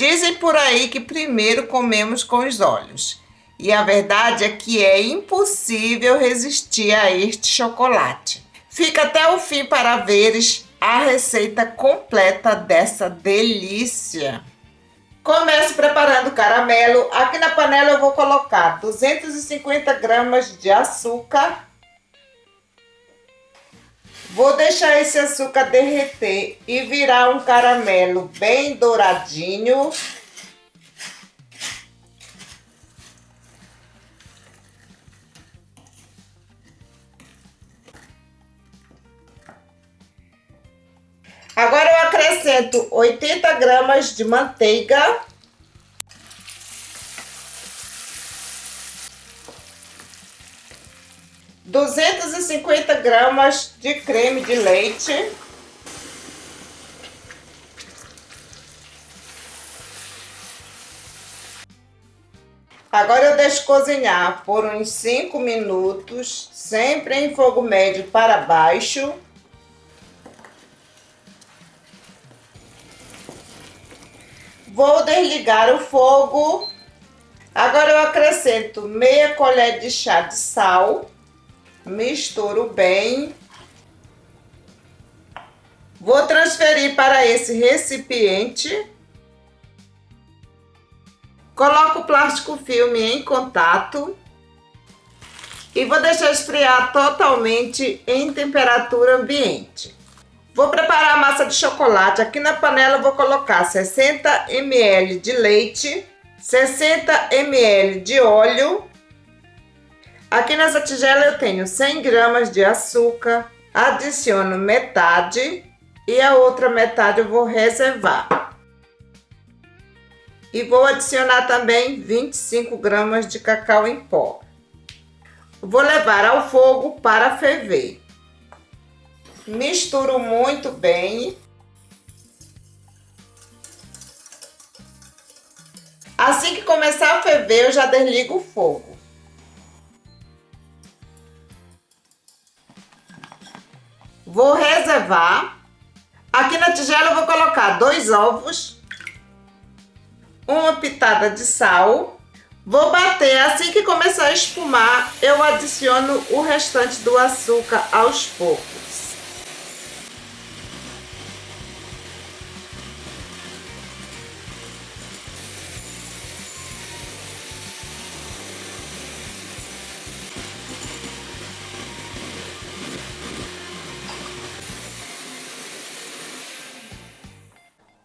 Dizem por aí que primeiro comemos com os olhos. E a verdade é que é impossível resistir a este chocolate. Fica até o fim para veres a receita completa dessa delícia. Começo preparando o caramelo. Aqui na panela eu vou colocar 250 gramas de açúcar. Vou deixar esse açúcar derreter e virar um caramelo bem douradinho. Agora eu acrescento 80 gramas de manteiga. ,250 gramas de creme de leite. Agora eu deixo cozinhar por uns 5 minutos, sempre em fogo médio para baixo. Vou desligar o fogo. Agora eu acrescento meia colher de chá de sal. Misturo bem. Vou transferir para esse recipiente. Coloco o plástico filme em contato. E vou deixar esfriar totalmente em temperatura ambiente. Vou preparar a massa de chocolate. Aqui na panela eu vou colocar 60 ml de leite, 60 ml de óleo. Aqui nessa tigela eu tenho 100 gramas de açúcar. Adiciono metade e a outra metade eu vou reservar. E vou adicionar também 25 gramas de cacau em pó. Vou levar ao fogo para ferver. Misturo muito bem. Assim que começar a ferver, eu já desligo o fogo. Vou reservar. Aqui na tigela eu vou colocar 2 ovos, uma pitada de sal. Vou bater. Assim que começar a espumar, eu adiciono o restante do açúcar aos poucos.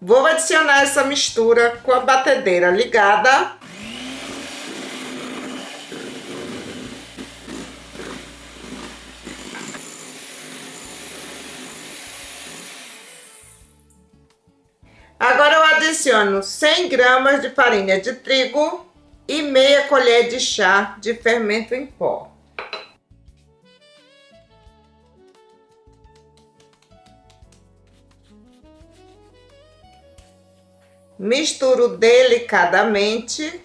Vou adicionar essa mistura com a batedeira ligada. Agora eu adiciono 100 gramas de farinha de trigo e meia colher de chá de fermento em pó. Misturo delicadamente.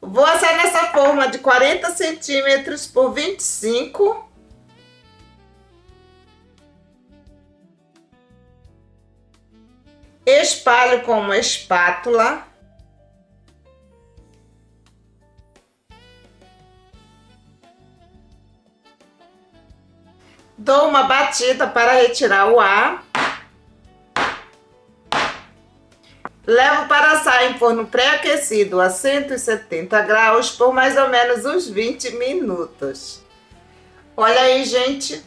Vou assar nessa forma de 40 centímetros por 25. Espalho com uma espátula. Dou uma batida para retirar o ar. Levo para assar em forno pré-aquecido a 170 graus por mais ou menos uns 20 minutos. Olha aí, gente.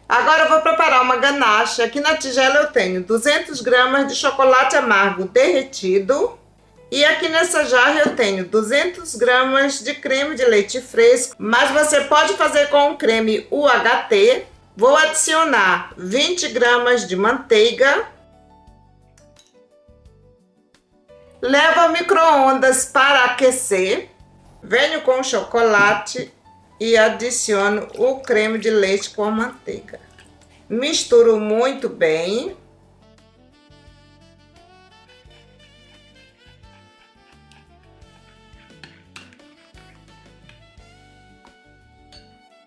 Agora eu vou preparar uma ganache. Aqui na tigela eu tenho 200 gramas de chocolate amargo derretido. E aqui nessa jarra eu tenho 200 gramas de creme de leite fresco. Mas você pode fazer com o creme UHT. Vou adicionar 20 gramas de manteiga. Levo ao micro-ondas para aquecer. Venho com o chocolate e adiciono o creme de leite com a manteiga. Misturo muito bem.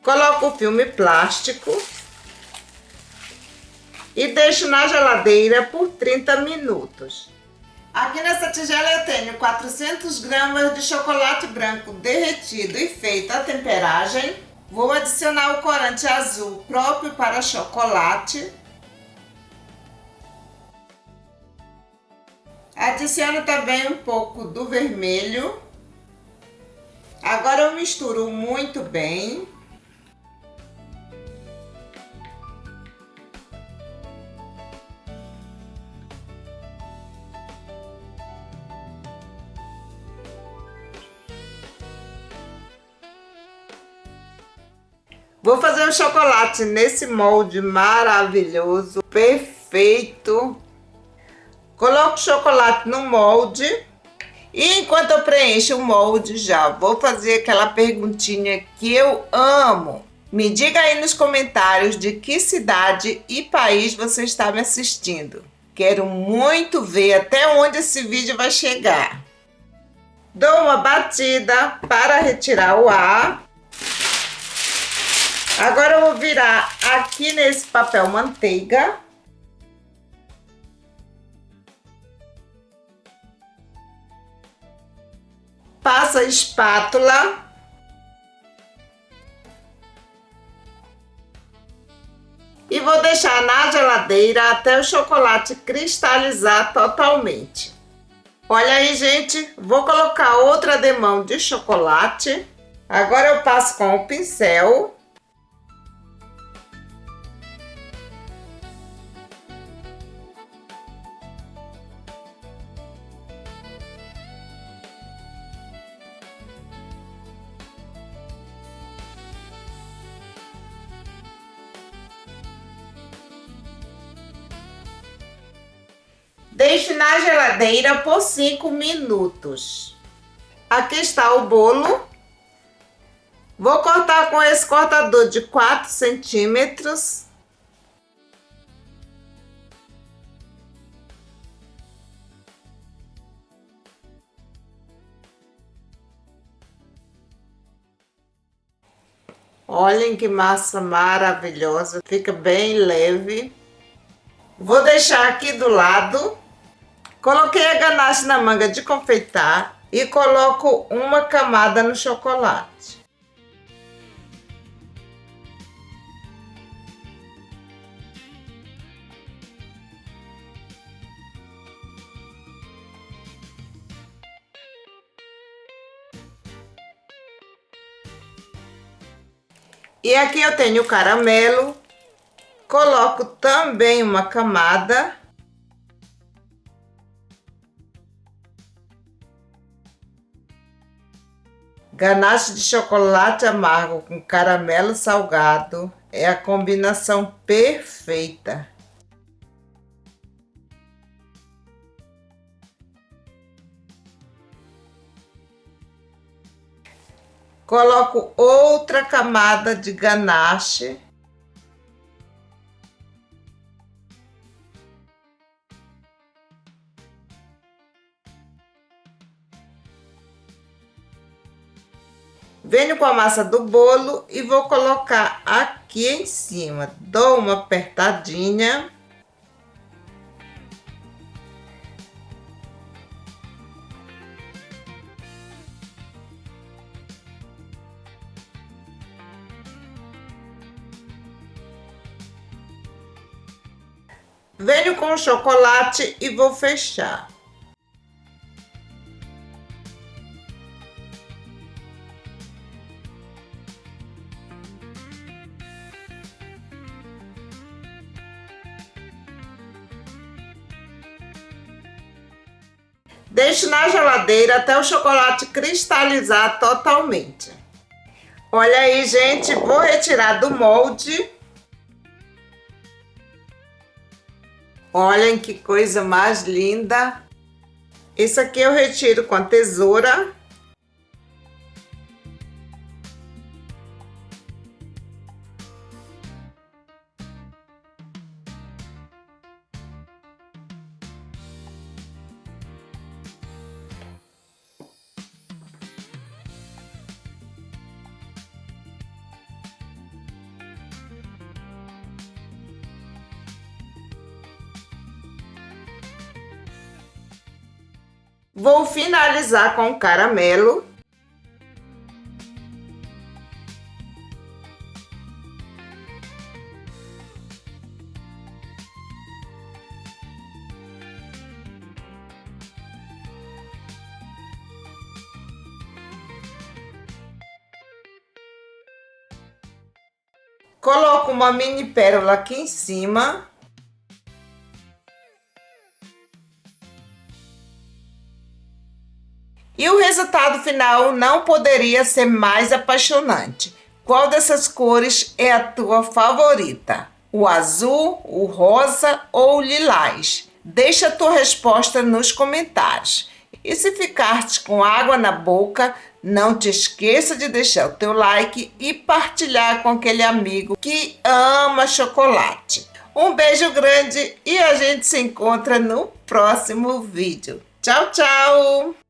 Coloco o filme plástico e deixo na geladeira por 30 minutos. Aqui nessa tigela eu tenho 400 gramas de chocolate branco derretido e feito a temperagem. Vou adicionar o corante azul próprio para chocolate. Adiciono também um pouco do vermelho. Agora eu misturo muito bem. Vou fazer um chocolate nesse molde maravilhoso, perfeito. Coloco o chocolate no molde e enquanto eu preencho o molde já vou fazer aquela perguntinha que eu amo. Me diga aí nos comentários de que cidade e país você está me assistindo. Quero muito ver até onde esse vídeo vai chegar. Dou uma batida para retirar o ar. Agora eu vou virar aqui nesse papel manteiga. Passo a espátula. E vou deixar na geladeira até o chocolate cristalizar totalmente. Olha aí, gente, vou colocar outra demão de chocolate. Agora eu passo com o pincel. Deixo na geladeira por 5 minutos. Aqui está o bolo. Vou cortar com esse cortador de 4 centímetros. Olhem que massa maravilhosa, fica bem leve. Vou deixar aqui do lado. Coloquei a ganache na manga de confeitar e coloco uma camada no chocolate. E aqui eu tenho o caramelo. Coloco também uma camada. Ganache de chocolate amargo com caramelo salgado é a combinação perfeita. Coloco outra camada de ganache. Venho com a massa do bolo e vou colocar aqui em cima. Dou uma apertadinha. Venho com o chocolate e vou fechar. Deixo na geladeira até o chocolate cristalizar totalmente. Olha aí, gente, vou retirar do molde. Olhem que coisa mais linda. Isso aqui eu retiro com a tesoura. Vou finalizar com o caramelo. Coloco uma mini pérola aqui em cima. E o resultado final não poderia ser mais apaixonante. Qual dessas cores é a tua favorita? O azul, o rosa ou o lilás? Deixa a tua resposta nos comentários. E se ficaste com água na boca, não te esqueça de deixar o teu like e partilhar com aquele amigo que ama chocolate. Um beijo grande e a gente se encontra no próximo vídeo. Tchau, tchau!